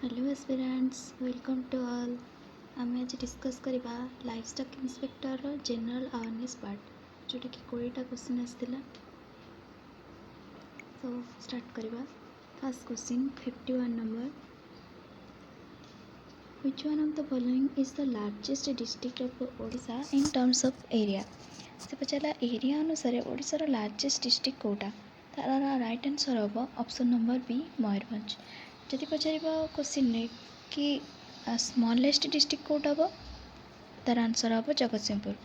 Hello aspirants welcome to all. आम आज discuss करवा livestock inspector general awareness part जोटा कि 20टा क्वेश्चन आसाला। सो स्टार्ट करवा। First question 51 number, which one of the following is the largest district of Odisha in terms of area. से पचारा एरिया अनुसार ओडिशार लार्जेस्ट डिस्ट्रिक्ट कोटा, तार राइट आंसर हम ऑप्शन नंबर बी मयूरभंज। जदि पचार क्वेश्चन कि स्मॉलेस्ट डिस्ट्रिक्ट कोटा हम, तार आंसर हम जगतसिंहपुर।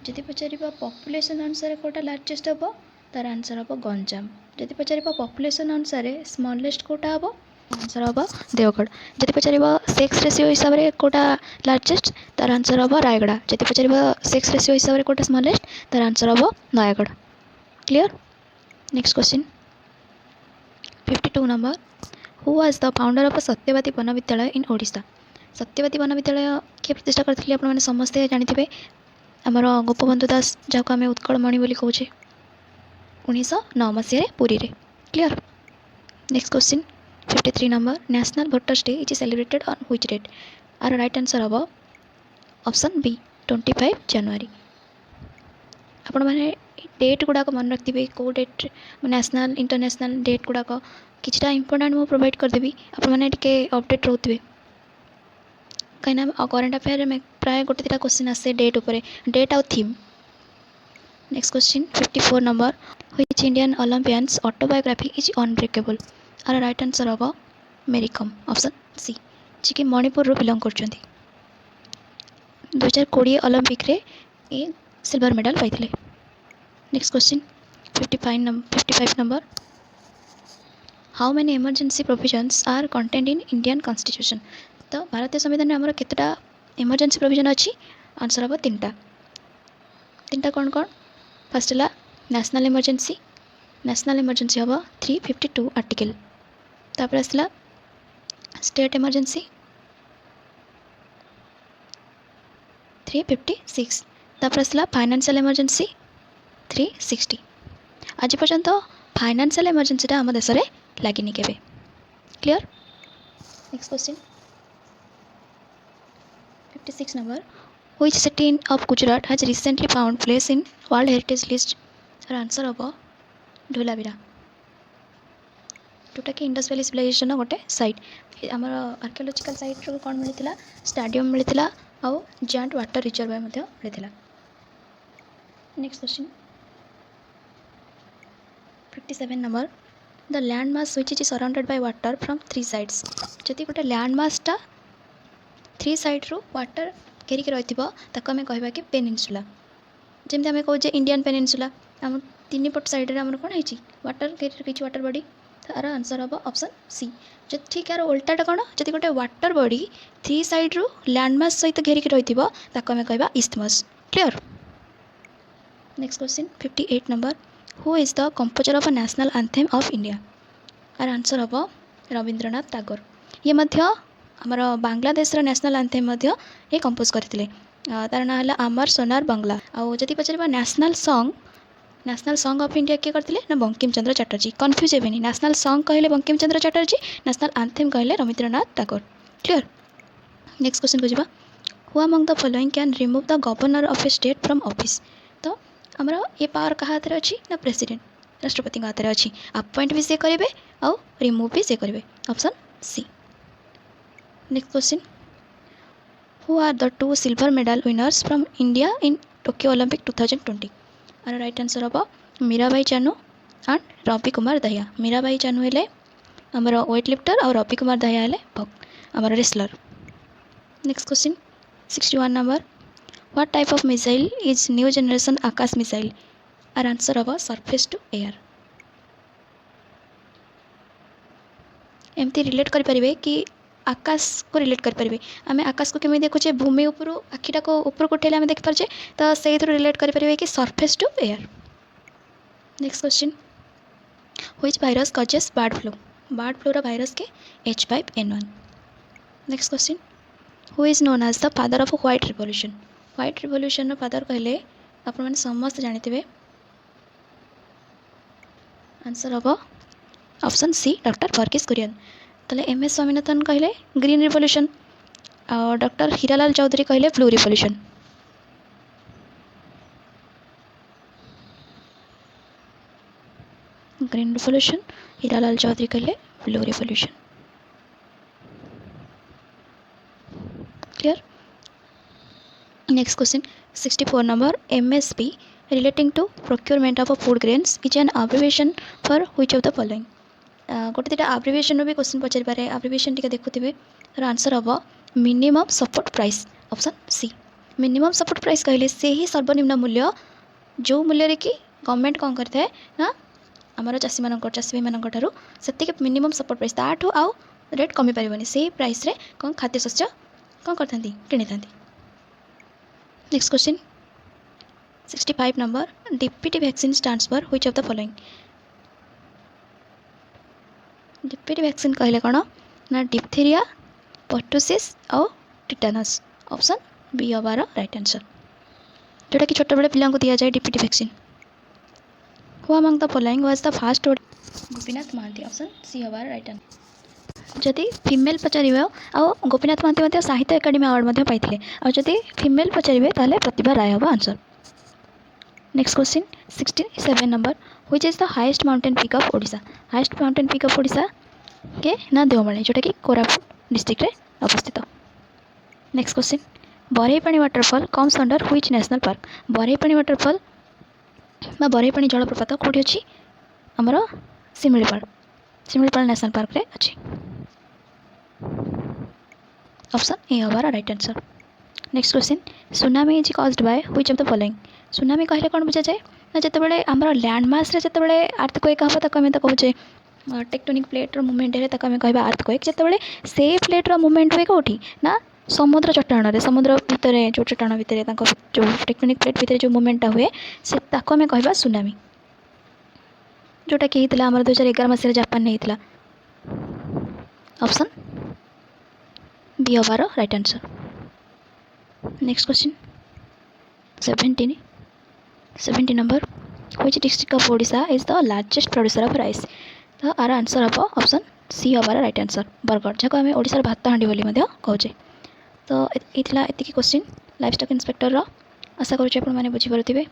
जदि पचार पॉपुलेशन अनुसार कोटा लार्जेस्ट हम, तार आंसर हम गंजाम। जदि पचार पॉपुलेशन अनुसार स्मॉलेस्ट कोटा हम, आंसर हम देवगढ़। जदि पचार सेक्स रेशियो हिसाब से कोटा लार्जेस्ट, तार आंसर हम रायगढ़। जदि पचार सेक्स रेशियो हिसाब से कोटा स्मॉलेस्ट, तार आंसर हम Nayagarh. Clear. Next question 52 number, who was the founder of सत्यवादी वन विद्यालय इन ओडिशा। सत्यवादी वन विद्यालय किए प्रतिष्ठा करथिले आपण माने समस्ते जानिथिबे, आमर गोपबंधु दास जाको आमे उत्कलमणि बोली कहूचे, 1909 मसीह पुरी रे। Clear. Next question 53 number, national voters day is celebrated on which date. आर राइट आंसर हम ऑप्शन बी 25 जनवरी। आपण माने डेट गुड़ाक मन रखिए, कौ डेट नेशनल इंटरनेशनल डेट गुड़ाक किछटा इंपोर्टेंट मु प्रोवाइड करदेवी, आपण माने टिके अपडेट रोथे कहीं करेन्ट अफेयर में प्राय गोटे दुटा क्वेश्चन आसे डेट उपरे, डेट आउ theme. Next question 54 number, which Indian Olympians autobiography is Unbreakable. आर राइट आंसर हम मेरी कम, ऑप्शन सी, जी कि मणिपुर बिलोंग करछंती। 2020 ओलंपिक रे ए सिल्वर मेडल पाइथिले। Next question 55 number, how many emergency provisions are contained in Indian constitution. तो भारतीय संविधान में आमर केतटा इमरजेंसी प्रोविजन अच्छी, आंसर हम तीनटा कौन कौन। फर्स्ट है नेशनल इमरजेंसी हम 352 आर्टिकल। तापर आसला स्टेट इमरजेंसी 356। तापर आसला फाइनेंशियल इमरजेंसी 360। आज पर्यंत फाइनेंशियल इमरजेंसी आम देश में लगिनी केबे। Clear. Next question 56 number, which city of Gujarat has recently found place in world heritage list. Answer हम ढोलावीरा, जोटा कि इंडस वैली सिविलाइजेशन गोटे साइट। आमर आर्कियोलॉजिकल साइट रो कौन मिलता, स्टाडियम मिलता आउ जायंट वाटर रिजर्व मिलता। Next question 57 number, the land mass which is surrounded by water from 3 sides. जदि गोटे लैंड मासटा 3 साइड्रु वाटर घेरिक रही आम कहवा कि पेनिनसुला। जमी आम कहे इंडियन पेनिनसुला, आम 3 पट साइड में कौन है वाटर घेरी रखी वाटर बॉडी, तार आंसर हम ऑप्शन सी। जो ठीक यार उल्टाटा कौन, जब गोटे वाटर बॉडी 3 साइड्रु लैंडमास सहित घेरिक रही आम कहवा isthmus. Clear. Next question 58 number, who is the composer of national anthem of India. आर आंसर हम रविंद्रनाथ टैगोर। ये आमर बांग्लादेश नेशनल एंथेम ये कंपोज करते। तार ना है आमर सोनार बंगला। आउ जदि पचार नेशनल सॉन्ग ऑफ इंडिया किए करते ना बंकिम चंद्र चटर्जी। कन्फ्यूज हे नेशनल सॉन्ग कहले बंकिम चंद्र चटर्जी, नेशनल एंथेम कहले Rabindranath Tagore. Clear. Next question को जावा, who among the following can remove the governor of A state from office. तो आमर ये पावर क्या हाथ में अच्छी ना प्रेसिडेंट, राष्ट्रपति हाथ में अच्छी। अपॉइंट भी सी करेंगे आउ रिमूव भी सी करेंगे, option C. Next question, who are the 2 silver medal winners from India in Tokyo Olympic 2020। आर राइट आंसर हम मीराबाई चानू एंड रवि कुमार दहिया। मीराबाई चानू हेले आमर वेट लिफ्टर और रवि कुमार दहिया हेले आमर wrestler. Next question 61 number, what type of missile is new generation Akash missile. आर answer हम surface to air. एमती रिलेट करें कि आकाश को रिलेट करें, आम आकाश को केमी देखुचे भूमि उपरू आखिटा को ऊपर को उठेले आम देखिपारे, तो से रिलेट करें कि surface to air. Next question, which virus causes bird flu. Bird फ्लूर वायरस के H5N1। Next question, who is known as the father of white revolution. White revolution father कहले आपण माने समस्त जानिथिबे, आंसर हम option C doctor Verghese Kurien. ताले M S Swaminathan कहले green revolution, doctor Hiralal Chaudhary कहले blue revolution. Green revolution, Hiralal Chaudhary कहले blue revolution. Clear? Next question 64 number MSP relating to procurement of food grains is an abbreviation for which of the following? गोटे दुटा abbreviation भी question पचारि पारे। abbreviation टिके देखुथिबे तर answer हम minimum support price, option C. Minimum support price कहले से ही सर्वनिम्न मूल्य जो मूल्य कि गवर्नमेंट कौन करता है ना आमर चाषी चाषी भाई ठारू से मिनिमम सपोर्ट प्राइस ताठू आउ रेट कमी पारिबनी से प्राइस रे कौन खाद्य शस्य कौन करता किनी था। Next question 65 number DPT vaccine stands for which of the following? DPT vaccine कहले कौन ना डिप्थीरिया, पर्टुसिस और टिटानस, ऑप्शन बी हबार राइट आंसर। जोटा कि छोट बड़े पिला दि जाए DPT vaccine. Who among the following was the first Gopinath Mohanty, option C हबार राइट आंसर। जदि फीमेल पचारे आ गोपीनाथ महांती साहित्य एकाडेमी अवार्ड पाई आदि फीमेल पचारे ताले प्रतिभा राय हम answer. Next question 67 number which is the highest mountain peak of Odisha? Highest mountain peak of Odisha के ना देवमाली जोटा कि कोरापुट डिस्ट्रिक्ट रे अवस्थित। नेक्स्ट क्वेश्चन Barehipani waterfall comes under which national park? Barehipani waterfall बा बरईपाणी जलप्रपात कौटी अच्छी आमर शिमिलीपाल नेशनल पार्क रे अच्छी, ऑप्शन ए हबार right answer. Next question tsunami is caused by which of the following? Tsunami कहले कौन बुझा जाए ना जिते आमर लैंडमास रे जिते अर्थक्वेक हम ताको आम तो कहे टेक्टोनिक प्लेट्र मुवमेंट है ताको आम कह अर्थक्वेक जिते से प्लेट्र मुवमेंट हुए कौटी ना समुद्र चट्टाण समुद्र भितर जो चट्टाण भितर जो टेक्टोनिक प्लेट भितर जो मुवमेंटा हुए से ताको आम कह सुनामी, जोटा कि होता आम 2011 मसीह जापान ने होता, ऑप्शन बी हबार right answer. Next question 70 number which district of Odisha is the largest producer of rice? तो आर आंसर हम ऑप्शन सी हबार राइट आंसर बरगढ़, जहाँ आम ओडिशार भात हांडी बोली कहे। तो ये क्वेश्चन लाइफ स्टॉक इंस्पेक्टर आशा करुँचे आपने बुझीपारे।